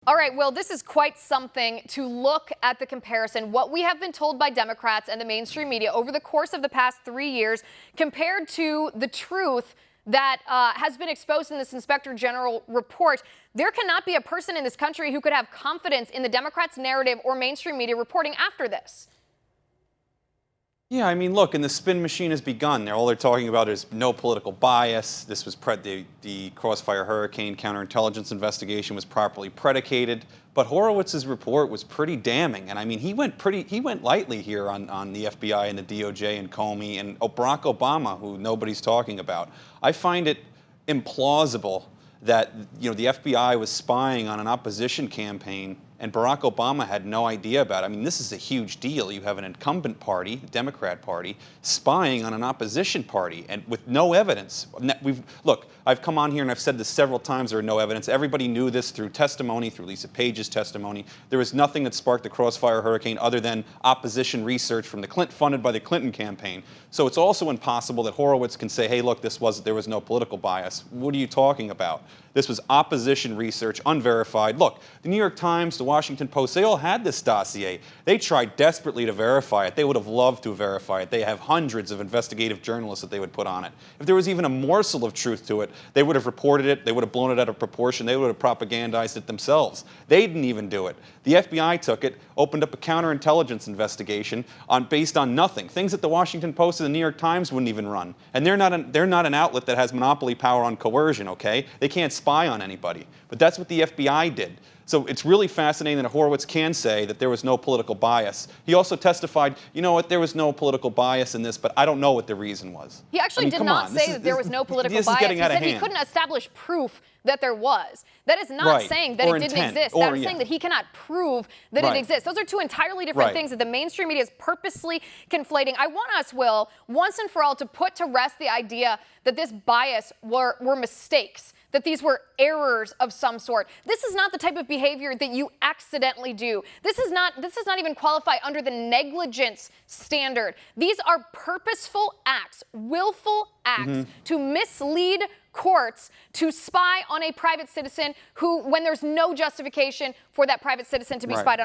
All right, well, this is quite something to look at the comparison. What we have been told by Democrats and the mainstream media over the course of the past 3 years compared to the truth that has been exposed in this Inspector General report. There cannot be a person in this country who could have confidence in the Democrats' narrative or mainstream media reporting after this. Yeah, I mean, look, and the spin machine has begun. All they're talking about is no political bias. This was the Crossfire Hurricane counterintelligence investigation was properly predicated. But Horowitz's report was pretty damning, and I mean, he went lightly here on the FBI and the DOJ and Comey and Barack Obama, who nobody's talking about. I find it implausible that the FBI was spying on an opposition campaign and Barack Obama had no idea about it. I mean, this is a huge deal. You have an incumbent party, the Democrat Party, spying on an opposition party and with no evidence. Look, I've come on here and I've said this several times, there are no evidence. Everybody knew this through testimony, through Lisa Page's testimony. There was nothing that sparked the Crossfire Hurricane other than opposition research from funded by the Clinton campaign. So it's also impossible that Horowitz can say, hey, look, there was no political bias. What are you talking about? This was opposition research, unverified. Look, the New York Times, the Washington Post, they all had this dossier. They tried desperately to verify it. They would have loved to verify it. They have hundreds of investigative journalists that they would put on it. If there was even a morsel of truth to it, they would have reported it. They would have blown it out of proportion. They would have propagandized it themselves. They didn't even do it. The FBI took it, opened up a counterintelligence investigation based on nothing. Things that the Washington Post and the New York Times wouldn't even run. And they're not an outlet that has monopoly power on coercion, okay? They can't spy on anybody. But that's what the FBI did. So it's really fascinating that Horowitz can say that there was no political bias. He also testified, you know what, there was no political bias in this, but I don't know what the reason was. He actually did not say that there was no political bias. He said he couldn't establish proof that there was. That is not saying that it didn't exist. That is saying that he cannot prove that it exists. Those are two entirely different things that the mainstream media is purposely conflating. I want us, Will, once and for all to put to rest the idea that this bias were mistakes, that these were errors of some sort. This is not the type of behavior that you accidentally do. This does not even qualify under the negligence standard. These are purposeful acts, willful acts to mislead courts, to spy on a private citizen who, when there's no justification for that private citizen to be spied on.